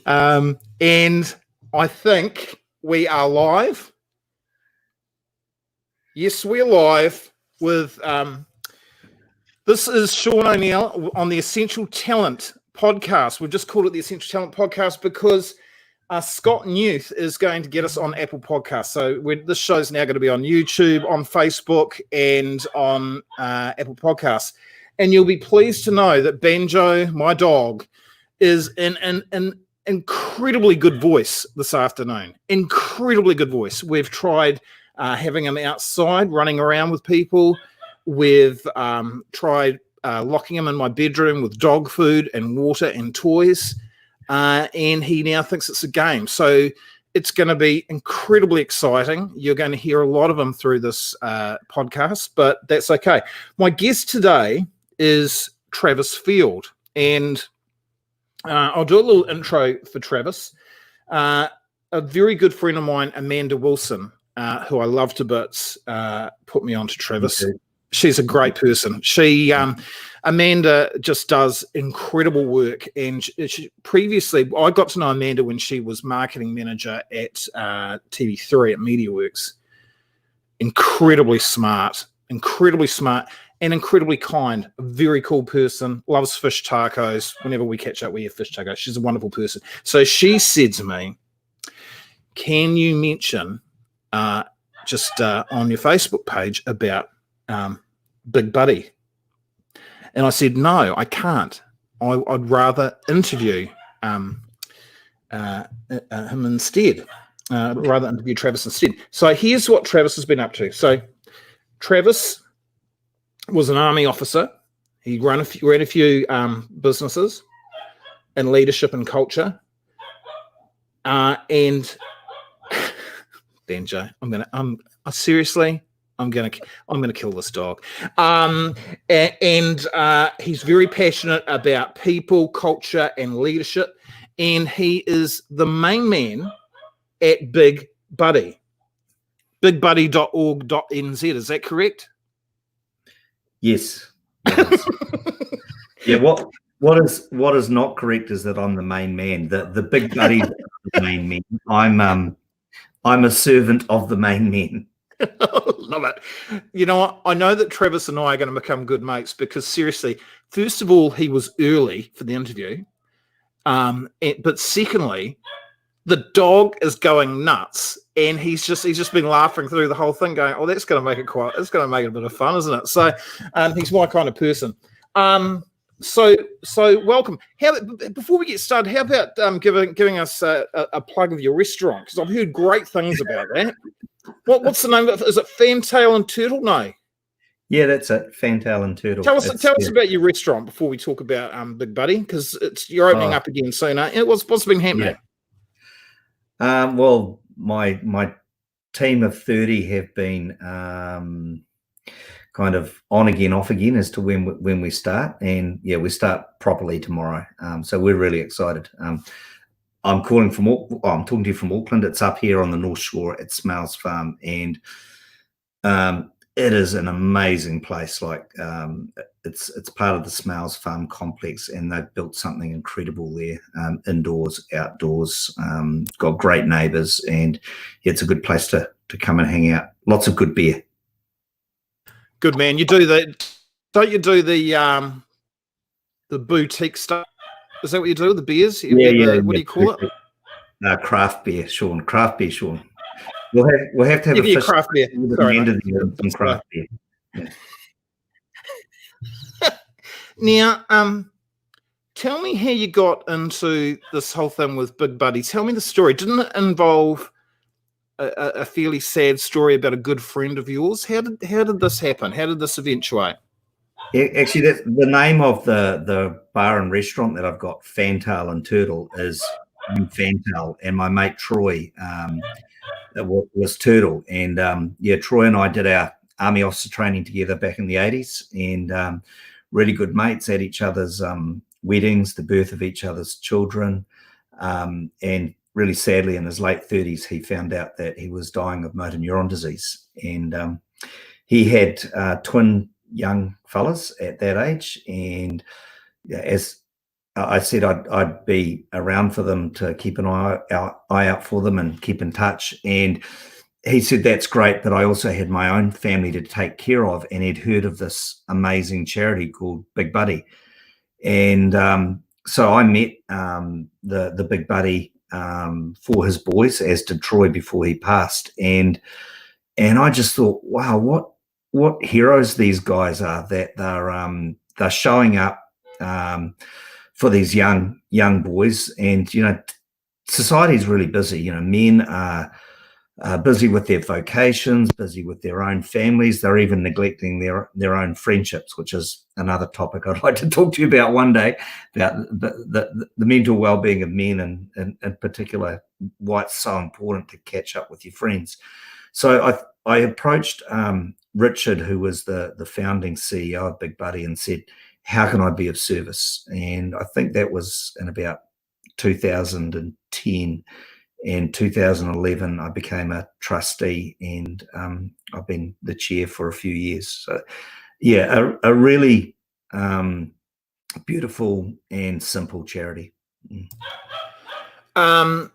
And I think we are live. Yes, we're live with this is Shaun O'Neill on the Essential Talent podcast. We've just called it the Essential Talent podcast because Scott Newth is going to get us on Apple Podcasts. So this show's now going to be on YouTube, on Facebook, and on Apple Podcasts. And you'll be pleased to know that Banjo, my dog, is in an incredibly good voice this afternoon. Incredibly good voice. We've tried having him outside, running around with people. We've tried locking him in my bedroom with dog food and water and toys. And he now thinks it's a game. So it's going to be incredibly exciting. You're going to hear a lot of him through this podcast, but that's okay. My guest today is Travis Field. And I'll do a little intro for Travis. A very good friend of mine, Amanda Wilson, who I love to bits, put me on to Travis. Okay. She's a great person. Amanda just does incredible work. And previously, I got to know Amanda when she was marketing manager at TV3 at MediaWorks. Incredibly smart, and incredibly kind. A very cool person. Loves fish tacos. Whenever we catch up, we have fish tacos. She's a wonderful person. So she said to me, can you mention just on your Facebook page about Big Buddy? And I said, no, I can't. I'd rather interview him instead. Rather interview Travis instead. So here's what Travis has been up to. So Travis was an army officer. He ran a few businesses in leadership and culture. And Banjo, I'm gonna kill this dog. And he's very passionate about people, culture, and leadership. And he is the main man at Big Buddy. bigbuddy.org.nz. Is that correct? Yes. Yeah. What is not correct is that I'm the main man. The Big Buddy is the main man. I'm a servant of the main man. Love it. You know what? I know that Travis and I are going to become good mates because seriously, first of all, he was early for the interview. But secondly, the dog is going nuts, and he's just been laughing through the whole thing, going, "Oh, it's going to make it a bit of fun, isn't it?" So, he's my kind of person. So welcome. Before we get started, how about giving us a plug of your restaurant? Because I've heard great things about that. What's the name of it? Is it Fantail and Turtle? No. Yeah, that's it. Fantail and Turtle. Tell us about your restaurant before we talk about Big Buddy, because you're opening up again soon. What's been happening? Yeah. Well, my team of 30 have been kind of on again, off again as to when we start, and we start properly tomorrow. So we're really excited. I'm talking to you from Auckland. It's up here on the North Shore at Smells Farm, and it is an amazing place. Like it's part of the Smells Farm complex, and they've built something incredible there, indoors, outdoors. Got great neighbours, and it's a good place to come and hang out. Lots of good beer. Good man. You do that? Don't you do the boutique stuff? Is that what you do? The beers? What do you call it? Craft beer, Shaun. Craft beer, Shaun. We'll have to have a craft beer. Sorry, end of the year, some craft beer. Yeah. Now, tell me how you got into this whole thing with Big Buddy. Tell me the story. Didn't it involve a fairly sad story about a good friend of yours? How did this happen? How did this eventuate? Actually, the name of the bar and restaurant that I've got, Fantail and Turtle, is Fantail, and my mate Troy was Turtle. And Troy and I did our army officer training together back in the 80s, and really good mates at each other's weddings, the birth of each other's children, and really sadly in his late 30s he found out that he was dying of motor neuron disease, and he had twin young fellas at that age, and as I said I'd be around for them to keep an eye out for them and keep in touch. And he said, that's great, but I also had my own family to take care of, and he'd heard of this amazing charity called Big Buddy. And so I met the Big Buddy for his boys, as did Troy before he passed. And I just thought, wow, what heroes these guys are, that they're showing up for these young boys. And society's really busy. Men are busy with their vocations, busy with their own families. They're even neglecting their own friendships, which is another topic I'd like to talk to you about one day, about the mental well-being of men, and in particular why it's so important to catch up with your friends. So I approached Richard, who was the founding CEO of Big Buddy, and said, how can I be of service? And I think that was in about 2010. In 2011, I became a trustee, and I've been the chair for a few years. So, yeah, a really beautiful and simple charity. I'm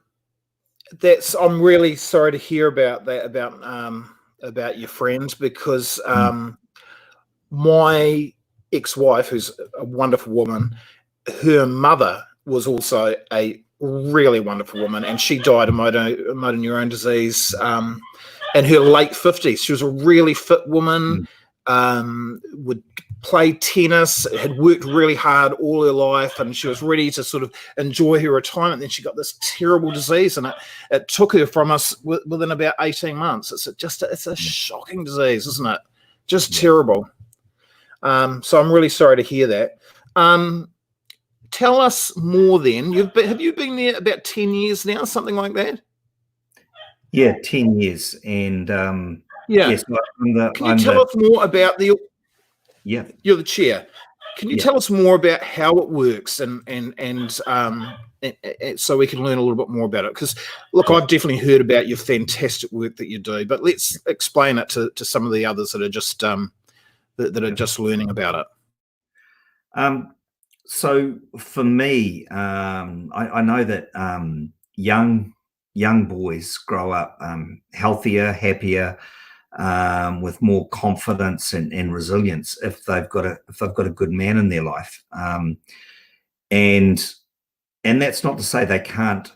really sorry to hear about that, about your friends, because my ex-wife, who's a wonderful woman, her mother was also a really wonderful woman, and she died of motor neurone disease in her late 50s. She was a really fit woman, would play tennis, had worked really hard all her life, and she was ready to sort of enjoy her retirement. Then she got this terrible disease, and it took her from us within about 18 months. It's a shocking disease, isn't it? Just terrible. So I'm really sorry to hear that. Tell us more then. Have you been there about 10 years now, something like that? Yeah, 10 years. And yes, can you tell us more about Yeah, you're the chair. Can you tell us more about how it works, and so we can learn a little bit more about it? Because look, I've definitely heard about your fantastic work that you do, but let's explain it to some of the others that are just learning about it. So for me, I know that young boys grow up healthier, happier, with more confidence and resilience if they've got a good man in their life. And that's not to say they can't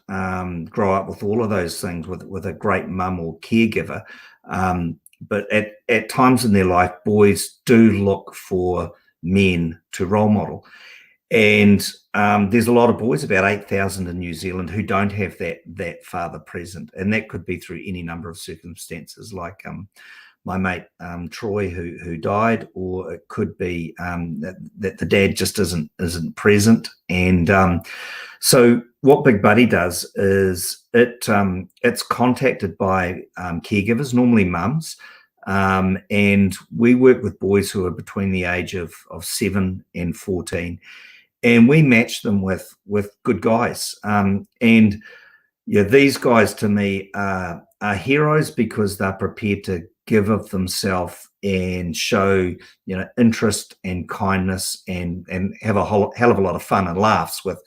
grow up with all of those things with a great mum or caregiver. But at times in their life, boys do look for men to role model. And there's a lot of boys, about 8,000 in New Zealand, who don't have that father present. And that could be through any number of circumstances, like my mate Troy, who died, or it could be that the dad just isn't present. And so what Big Buddy does is it's contacted by caregivers, normally mums, and we work with boys who are between the age of 7 and 14. And we match them with good guys. And these guys to me are heroes, because they're prepared to give of themselves and show interest and kindness, and have a hell of a lot of fun and laughs with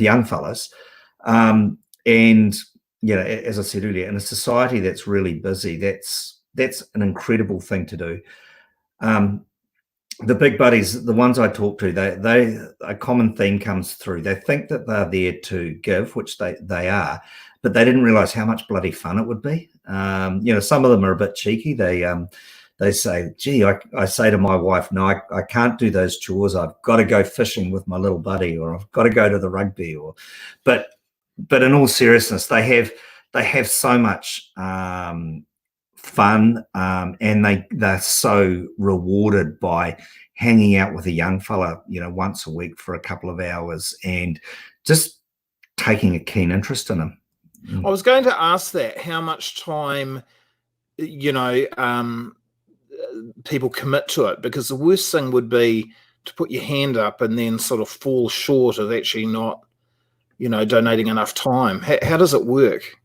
young fellas. And as I said earlier, in a society that's really busy, that's an incredible thing to do. The big buddies, the ones I talk to, they a common theme comes through. They think that they're there to give, which they are, but they didn't realize how much bloody fun it would be. Some of them are a bit cheeky. They say, gee, I say to my wife, no, I can't do those chores. I've got to go fishing with my little buddy, or I've got to go to the rugby, but in all seriousness, they have so much fun, and they're so rewarded by hanging out with a young fella, once a week for a couple of hours, and just taking a keen interest in him. I was going to ask that, how much time, people commit to it, because the worst thing would be to put your hand up and then sort of fall short of actually not, donating enough time. How does it work?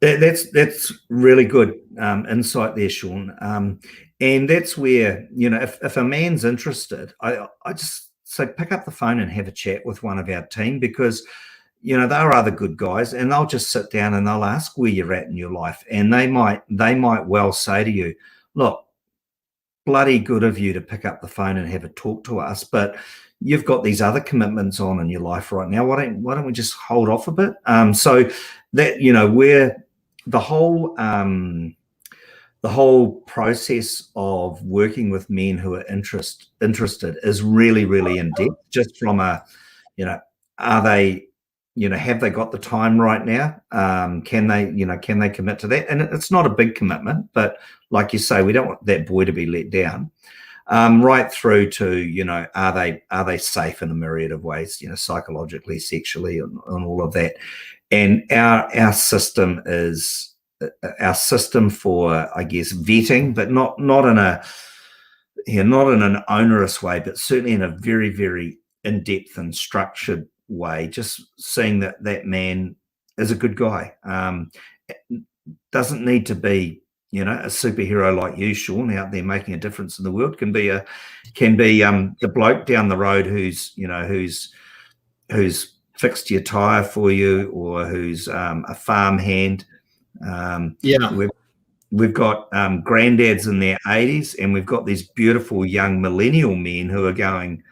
That's really good insight there, Shaun. And that's where, if a man's interested, I just so pick up the phone and have a chat with one of our team, because they're other good guys, and they'll just sit down and they'll ask where you're at in your life, and they might well say to you, look, bloody good of you to pick up the phone and have a talk to us, but you've got these other commitments on in your life right now. Why don't we just hold off a bit? So that, where the whole process of working with men who are interested is really, really in depth, just from a, are they, have they got the time right now? Can they commit to that? And it's not a big commitment, but like you say, we don't want that boy to be let down. Right through to, are they safe in a myriad of ways, psychologically, sexually, and all of that. And our system is our system for, I guess, vetting, but not in an onerous way, but certainly in a very, very in-depth and structured way, just seeing that man is a good guy. Doesn't need to be, a superhero like you, Shaun, out there making a difference in the world. Can be the bloke down the road who's fixed your tire for you, or who's a farm hand. We've got granddads in their 80s, and we've got these beautiful young millennial men who are going,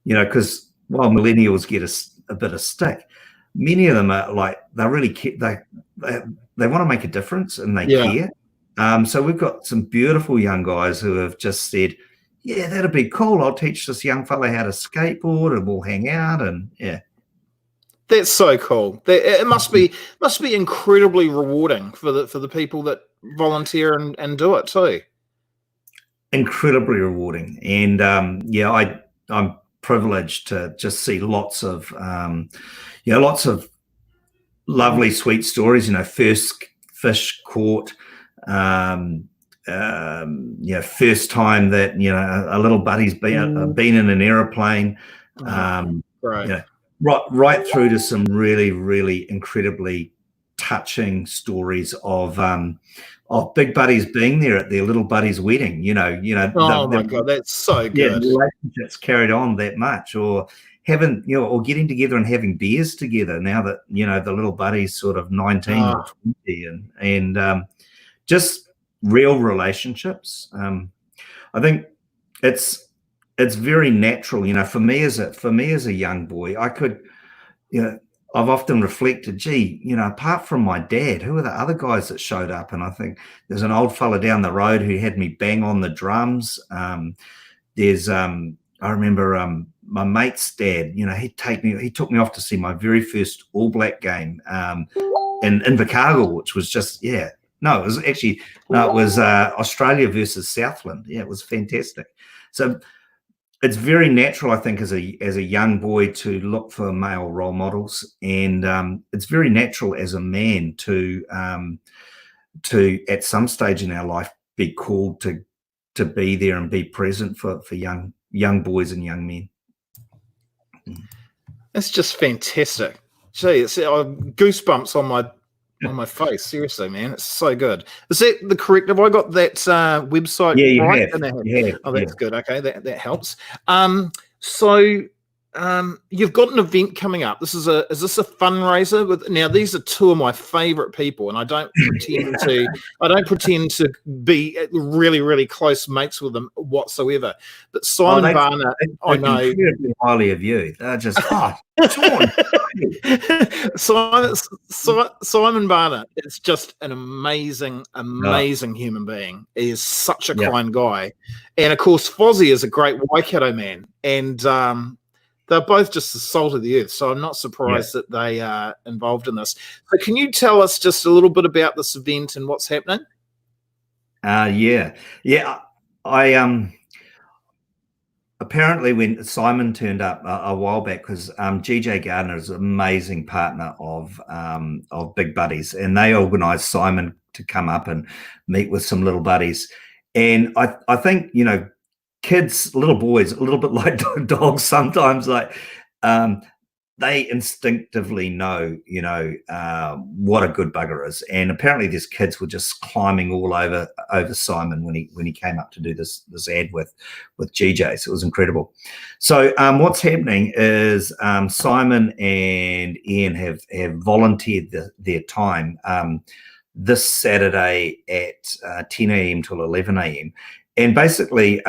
because while millennials get a bit of stick, many of them are like, they really care, they want to make a difference, and they care. So we've got some beautiful young guys who have just said, yeah, that'd be cool. I'll teach this young fella how to skateboard, and we'll hang out. And that's so cool. It must be incredibly rewarding for the people that volunteer and do it too. Incredibly rewarding. And I'm privileged to just see lots of lovely, sweet stories. First fish caught, first time that a little buddy's been in an aeroplane, right through to some really, really incredibly touching stories of big buddies being there at their little buddy's wedding. Oh my God, that's so good. Relationships carried on that much, or having, or getting together and having beers together now that the little buddy's sort of 19 or 20, and just real relationships. I think it's very natural, for me as a young boy. I could, I've often reflected, apart from my dad, who are the other guys that showed up? And I think there's an old fella down the road who had me bang on the drums. There's I remember my mate's dad, he took me off to see my very first All Black game in Invercargill, which was just, it was Australia versus Southland. Yeah, it was fantastic. So it's very natural, I think, as a young boy to look for male role models, and it's very natural as a man to at some stage in our life be called to be there and be present for young boys and young men. It's just fantastic. Gee, it's goosebumps on my face. Seriously, man, it's so good. Is that the correct? Have I got that website right? Yeah. Oh, that's good. Okay, that helps. You've got an event coming up. Is this a fundraiser? Now, these are two of my favorite people, and I don't pretend to be really, really close mates with them whatsoever. But Simon Barnett, I know incredibly highly of you. They're just Shaun. Simon Barnett is just an amazing human being. He is such a kind guy, and of course, Fozzie is a great Waikato man, and they're both just the salt of the earth, so I'm not surprised that they are involved in this. So can you tell us just a little bit about this event and what's happening? I apparently when Simon turned up a while back, because GJ Gardner is an amazing partner of Big Buddies, and they organised Simon to come up and meet with some little buddies. And I think, kids, little boys, a little bit like dogs sometimes, like they instinctively know, what a good bugger is. And apparently, these kids were just climbing all over Simon when he came up to do this ad with GJ. So it was incredible. So what's happening is Simon and Ian have volunteered their time this Saturday at 10 a.m. till 11 a.m. And basically,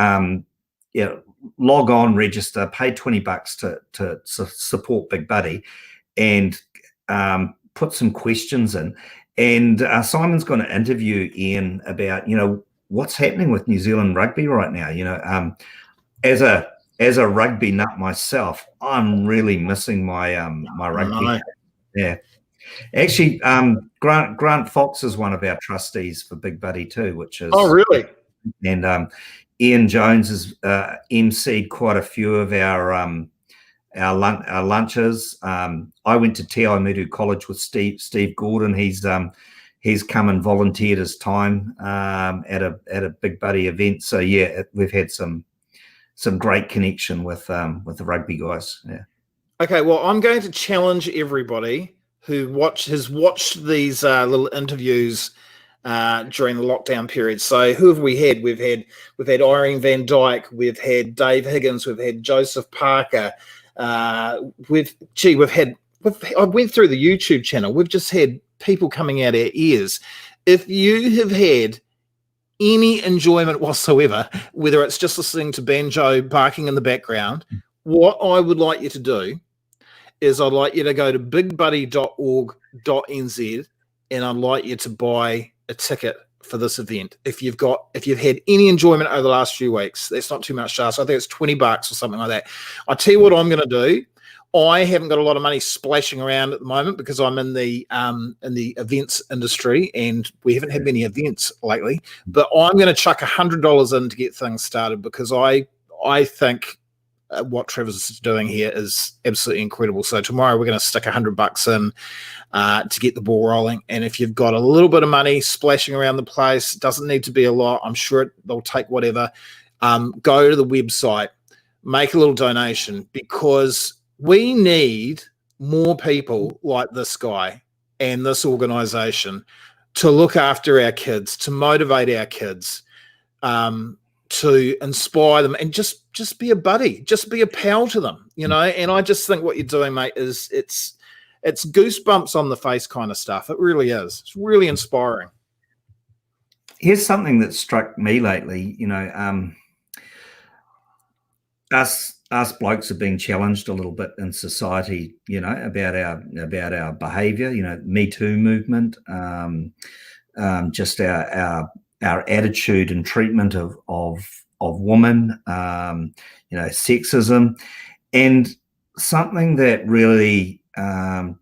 log on, register, pay $20 to support Big Buddy, and put some questions in. And Simon's going to interview Ian about what's happening with New Zealand rugby right now. As a rugby nut myself, I'm really missing my my rugby. Yeah. Actually, Grant Fox is one of our trustees for Big Buddy too, which is really. And Ian Jones has emceed quite a few of our lunches. I went to Te Aumutu College with Steve Gordon. He's come and volunteered his time at a Big Buddy event. So yeah, we've had some great connection with the rugby guys. Yeah. Okay, well, I'm going to challenge everybody who has watched these little interviews during the lockdown period. So who have we had? We've had Irene Van Dyke, we've had Dave Higgins, we've had Joseph Parker. I went through the YouTube channel. We've just had people coming out our ears. If you have had any enjoyment whatsoever, whether it's just listening to banjo barking in the background, what I would like you to do is I'd like you to go to bigbuddy.org.nz and I'd like you to buy a ticket for this event. If you've had any enjoyment over the last few weeks, that's not too much to ask. I think it's $20 or something like that. I'll tell you what I'm going to do. I haven't got a lot of money splashing around at the moment because I'm in the events industry and we haven't had many events lately. But I'm going to chuck $100 in to get things started because I think what Travis is doing here is absolutely incredible. So tomorrow we're going to stick $100 in to get the ball rolling. And if you've got a little bit of money splashing around the place, doesn't need to be a lot. I'm sure they'll take whatever. Go to the website, make a little donation because we need more people like this guy and this organization to look after our kids, to motivate our kids, to inspire them, and just be a buddy, just be a pal to them, And I just think what you're doing, mate, is it's goosebumps on the face kind of stuff. It really is. It's really inspiring. Here's something that struck me lately. Us blokes are being challenged a little bit in society, about our behaviour. Me Too movement, just our attitude and treatment of women, sexism, and something that really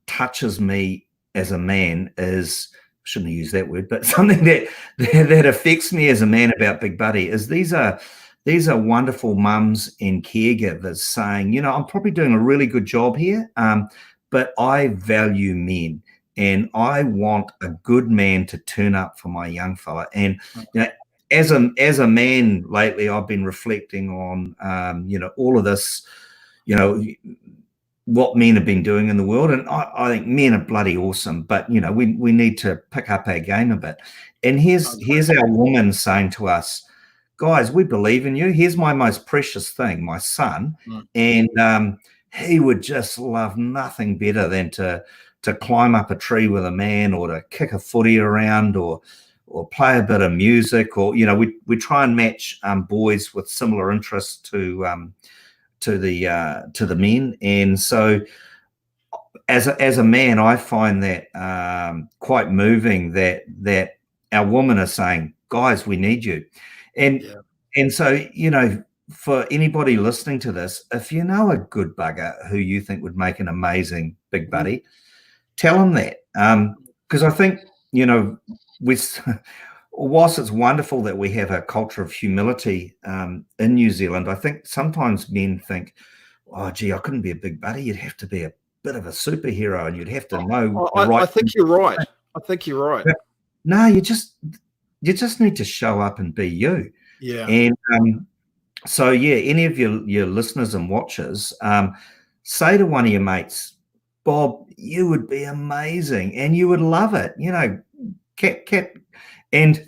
touches me as a man is, I shouldn't have used that word, but something that affects me as a man about Big Buddy is these are wonderful mums and caregivers saying, I'm probably doing a really good job here, but I value men. And I want a good man to turn up for my young fella. And as a man lately, I've been reflecting on all of this, what men have been doing in the world. And I think men are bloody awesome, but we need to pick up our game a bit. And here's our woman saying to us, guys, we believe in you. Here's my most precious thing, my son, and he would just love nothing better than to climb up a tree with a man, or to kick a footy around, or play a bit of music, or we try and match boys with similar interests to the men. And so as a man, I find that quite moving that our women are saying, guys, we need you. And so for anybody listening to this, if you know a good bugger who you think would make an amazing Big Buddy, tell them that, because I think whilst it's wonderful that we have a culture of humility in New Zealand, I think sometimes men think, oh gee, I couldn't be a Big Buddy. You'd have to be a bit of a superhero, and you'd have to know. I think you're right. I think you're right. But no, you just need to show up and be you. Yeah. And so yeah, any of your listeners and watchers, say to one of your mates, Bob, you would be amazing and you would love it. And,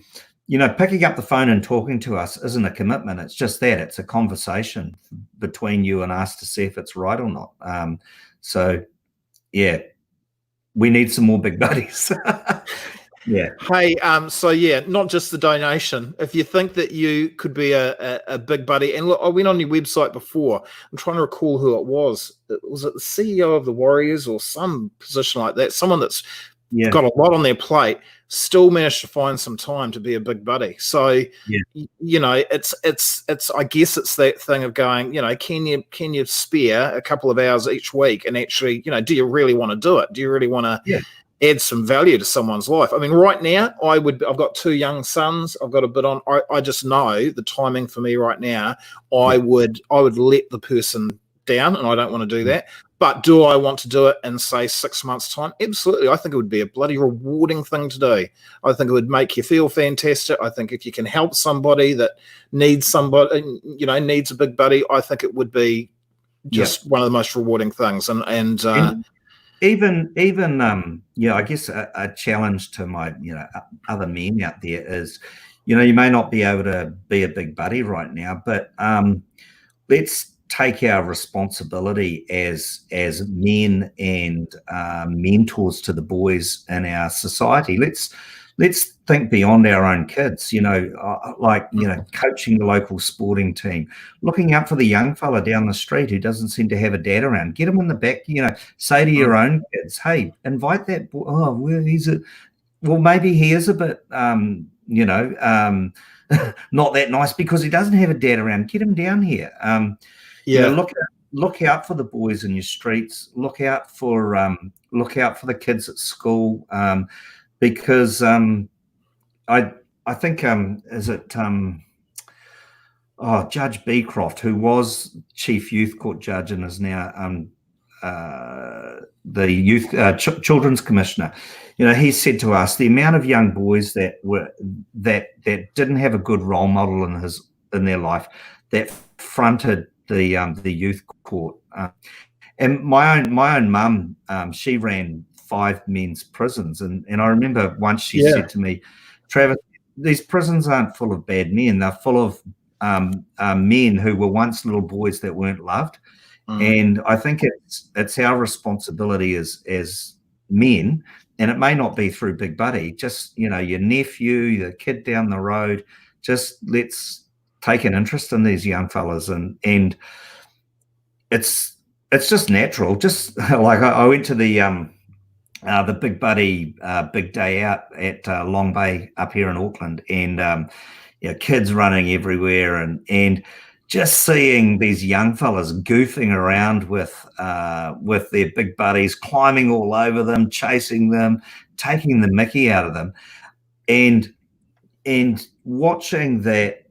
picking up the phone and talking to us isn't a commitment. It's just that. It's a conversation between you and us to see if it's right or not. So, yeah, we need some more big buddies. Yeah. Hey, not just the donation. If you think that you could be a big buddy, and look, I went on your website before. I'm trying to recall who it was. Was it the CEO of the Warriors or some position like that? Someone that's got a lot on their plate, still managed to find some time to be a big buddy. So, it's I guess it's that thing of going, can you spare a couple of hours each week and actually, do you really want to do it? Do you really want to add some value to someone's life? I mean, right now, I've got 2 young sons. I've got a bit on. I just know the timing for me right now. I would let the person down, and I don't want to do that. But do I want to do it in, say, 6 months' time? Absolutely. I think it would be a bloody rewarding thing to do. I think it would make you feel fantastic. I think if you can help somebody that needs somebody, needs a big buddy, I think it would be just one of the most rewarding things. And even I guess a challenge to my other men out there is, you may not be able to be a big buddy right now, but let's take our responsibility as men and mentors to the boys in our society. Let's think beyond our own kids, coaching the local sporting team, looking out for the young fella down the street who doesn't seem to have a dad around. Get him in the back, say to your own kids, hey, invite that boy. Oh, well, maybe he is a bit, not that nice because he doesn't have a dad around. Get him down here. Look out for the boys in your streets. Look out for the kids at school, because I think is it Judge Beecroft, who was chief youth court judge and is now the youth children's commissioner. He said to us the amount of young boys that didn't have a good role model in their life that fronted the youth court. And my own mum, she ran 5 men's prisons, and I remember once she said to me, Travis, these prisons aren't full of bad men; they're full of men who were once little boys that weren't loved. And I think it's our responsibility as men, and it may not be through Big Buddy, just your nephew, the kid down the road. Just let's take an interest in these young fellas, and it's just natural. Just like I went to the Big Buddy big day out at Long Bay up here in Auckland, and kids running everywhere, and just seeing these young fellas goofing around with their big buddies, climbing all over them, chasing them, taking the mickey out of them, and watching that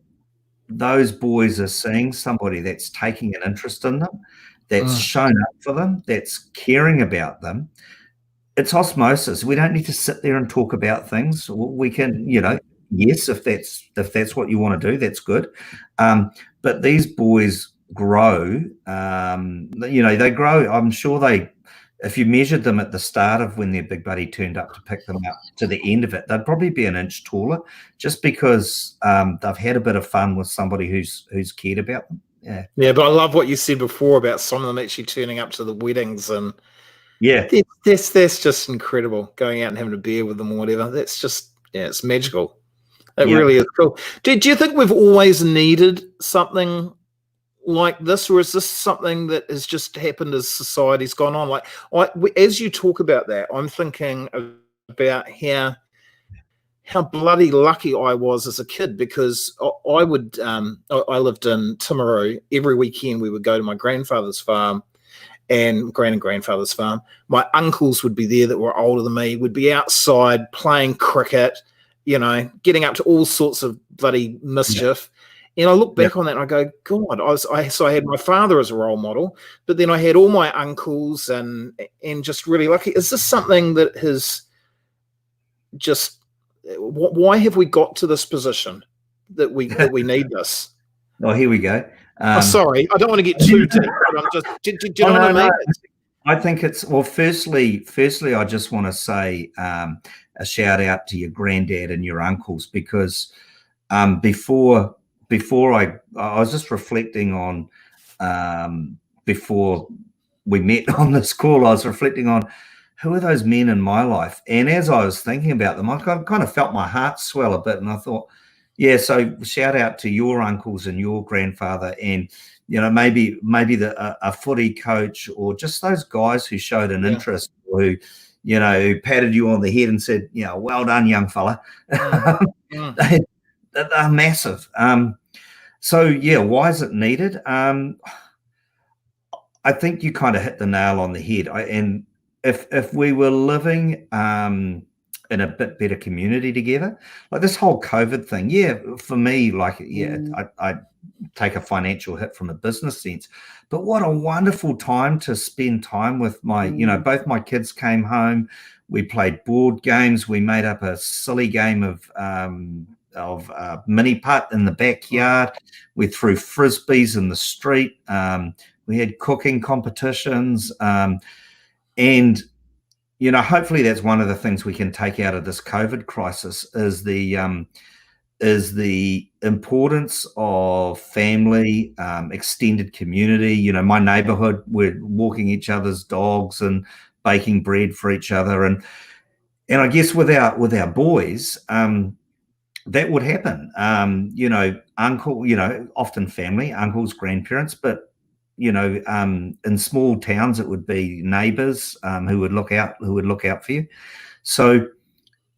those boys are seeing somebody that's taking an interest in them, that's shown up for them, that's caring about them. It's osmosis. We don't need to sit there and talk about things. We can, yes, if that's what you want to do, that's good. But these boys grow. They grow. I'm sure if you measured them at the start of when their big buddy turned up to pick them up to the end of it, they'd probably be an inch taller, just because they've had a bit of fun with somebody who's cared about them. Yeah, but I love what you said before about some of them actually turning up to the weddings, and that's just incredible. Going out and having a beer with them or whatever. That's just it's magical. It really is cool. Do you think we've always needed something like this, or is this something that has just happened as society's gone on? Like, as you talk about that, I'm thinking about how bloody lucky I was as a kid, because I lived in Timaru. Every weekend we would go to my grandfather's farm and grandfather's farm. My uncles would be there that were older than me, would be outside playing cricket, getting up to all sorts of bloody mischief. And I look back on that and I go, God, I had my father as a role model, but then I had all my uncles and just really lucky. Is this something that has just, why have we got to this position that we need this? Oh, here we go. Sorry, I don't want to get too deep, but I'm just, do you know what I mean? I think it's, well, firstly, I just want to say a shout out to your granddad and your uncles, because before I was just reflecting on, before we met on this call, I was reflecting on who are those men in my life. And as I was thinking about them, I kind of felt my heart swell a bit. And I thought, yeah, so shout out to your uncles and your grandfather, and, you know, maybe a footy coach, or just those guys who showed an interest, or who, you know, who patted you on the head and said, you know, well done, young fella. They're massive. So yeah, why is it needed? I think you kind of hit the nail on the head. And if we were living in a bit better community together, like this whole COVID thing, yeah, for me, like, yeah, I take a financial hit from a business sense, but what a wonderful time to spend time with my, you know, both my kids came home. We played board games. We made up a silly game of mini putt in the backyard. We threw frisbees in the street. We had cooking competitions, and, you know, hopefully that's one of the things we can take out of this COVID crisis, is the importance of family, extended community. You know, my neighborhood, we're walking each other's dogs and baking bread for each other, and I guess with our boys, that would happen. You know, often family, uncles, grandparents, but, you know, in small towns, it would be neighbors who would look out for you. So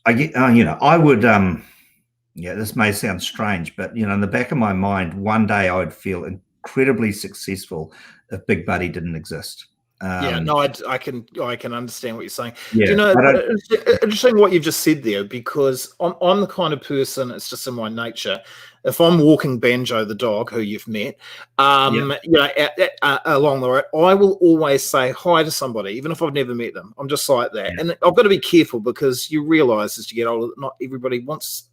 I get, you know, I would, yeah, this may sound strange, but, you know, in the back of my mind, one day I would feel incredibly successful if Big Buddy didn't exist. Yeah, no, I can understand what you're saying. Yeah, Do you know, interesting what you've just said there, because I'm the kind of person, it's just in my nature. If I'm walking Banjo the dog, who you've met, you know, along the road, I will always say hi to somebody, even if I've never met them. I'm just like that, and I've got to be careful, because you realise as you get older, not everybody wants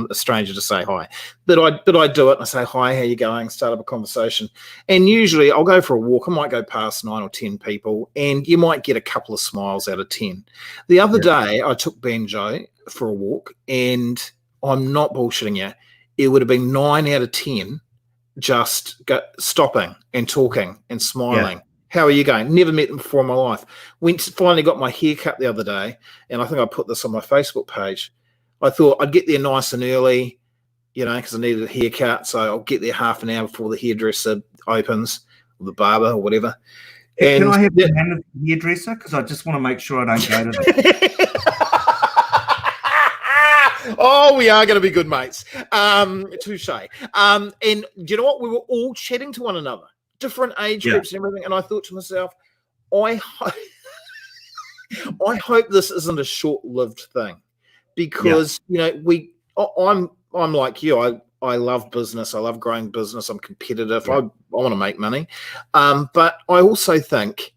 a stranger to say hi, but I do it, and I say hi, how you going, start up a conversation. And usually I'll go for a walk, I might go past 9 or 10 people, and you might get a couple of smiles out of 10. The other day I took Banjo for a walk, and I'm not bullshitting you, it would have been 9 out of 10 just stopping and talking and smiling. How are you going? Never met them before in my life. Finally got my hair cut the other day, and I think I put this on my Facebook page. I thought I'd get there nice and early, you know, because I needed a haircut. So I'll get there half an hour before the hairdresser opens, or the barber, or whatever. Can I have the name of the hairdresser? Because I just want to make sure I don't go to that. Oh, we are going to be good mates. Touche. And do you know what? We were all chatting to one another, different age groups and everything. And I thought to myself, I hope this isn't a short-lived thing. Because, you know, I'm like you. I love business. I love growing business. I'm competitive. I want to make money. But I also think,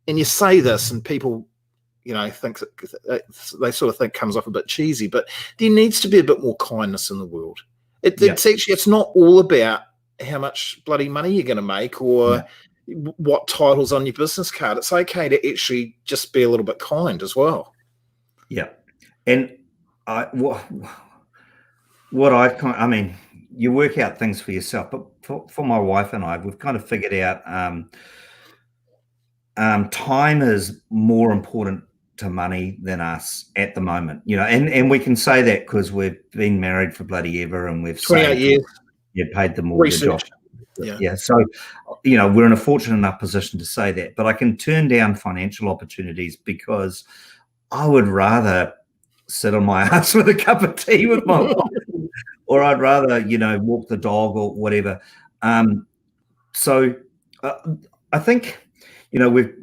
and you say this, and people, you know, think they sort of think comes off a bit cheesy, but there needs to be a bit more kindness in the world. It's actually, it's not all about how much bloody money you're going to make, or what title's on your business card. It's okay to actually just be a little bit kind as well. Yeah. And I mean, you work out things for yourself, but for my wife and I, we've kind of figured out time is more important to money than us at the moment, you know, and we can say that because we've been married for bloody ever, and we've 28 years. You paid the mortgage off. Yeah. So, you know, we're in a fortunate enough position to say that, but I can turn down financial opportunities because I would rather sit on my ass with a cup of tea with my wife, or I'd rather, you know, walk the dog or whatever. So I think, you know, the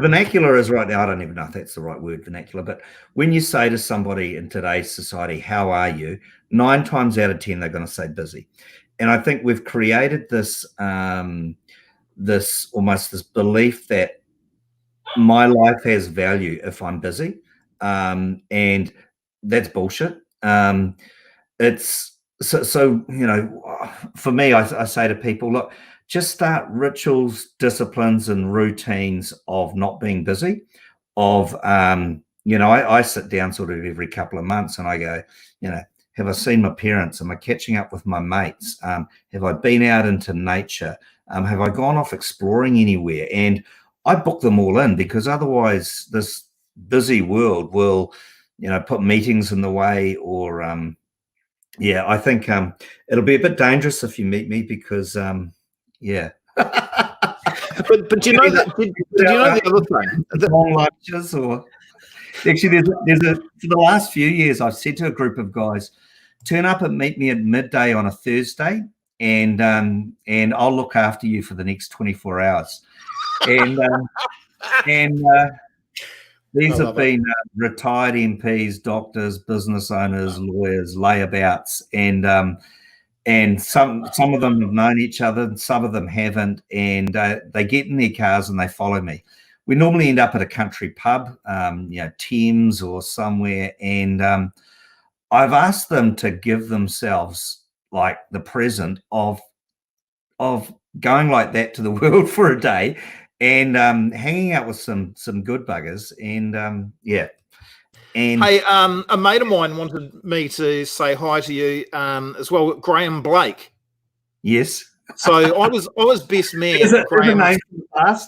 vernacular is right now, I don't even know if that's the right word, vernacular, but when you say to somebody in today's society, how are you? 9 times out of 10, they're going to say busy. And I think we've created this this belief that my life has value if I'm busy. And that's bullshit. It's So for me, I say to people, look, just start rituals, disciplines, and routines of not being busy. Of I sit down sort of every couple of months and I go, have I seen my parents? Am I catching up with my mates? Have I been out into nature? Have I gone off exploring anywhere? And I book them all in, because otherwise this busy world will, put meetings in the way. Or I think it'll be a bit dangerous if you meet me, because yeah. But do you know that? Did you know the other thing? Long lunches, or actually, for the last few years, I've said to a group of guys, turn up and meet me at midday on a Thursday, and I'll look after you for the next 24 hours. And these have been retired MPs, doctors, business owners, lawyers, layabouts, and some of them have known each other, and some of them haven't, and they get in their cars and they follow me. We normally end up at a country pub, Thames or somewhere, and I've asked them to give themselves like the present of going like that to the world for a day, and hanging out with some good buggers, and And hey, a mate of mine wanted me to say hi to you as well, Graham Blake. Yes. So I was best man at Graham's. I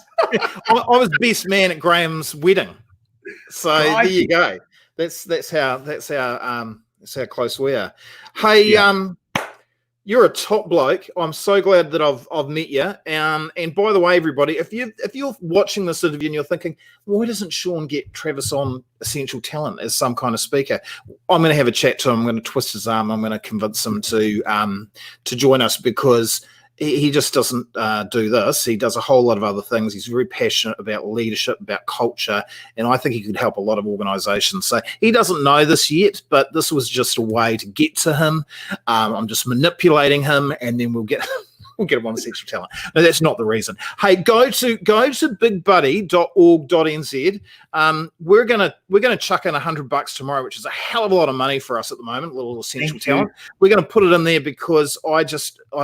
was best man at Graham's wedding. So there you go. That's how close we are. Hey, you're a top bloke. I'm so glad that I've met you. And by the way, everybody, if you're watching this interview and you're thinking, why doesn't Shaun get Travis on Essential Talent as some kind of speaker? I'm going to have a chat to him. I'm going to twist his arm. I'm going to convince him to join us, because he just doesn't do this. He does a whole lot of other things. He's very passionate about leadership, about culture, and I think he could help a lot of organizations. So he doesn't know this yet, but this was just a way to get to him. I'm just manipulating him, and then we'll get him on Essential Talent. No, that's not the reason. Hey, go to bigbuddy.org.nz. We're gonna chuck in $100 tomorrow, which is a hell of a lot of money for us at the moment. A little Essential Talent. We're going to put it in there because I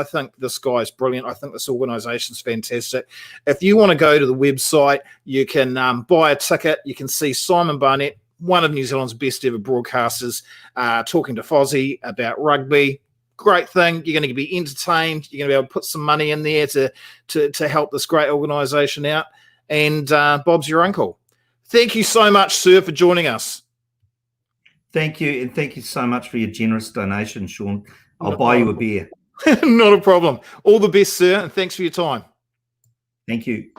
think this guy's brilliant. I think this organization's fantastic. If you want to go to the website, you can buy a ticket. You can see Simon Barnett, one of New Zealand's best ever broadcasters, talking to Fozzie about rugby. Great thing. You're going to be entertained. You're going to be able to put some money in there to help this great organisation out. And Bob's your uncle. Thank you so much, sir, for joining us. Thank you, and thank you so much for your generous donation, Shaun. I'll buy you a beer. Not a problem. All the best, sir, and thanks for your time. Thank you.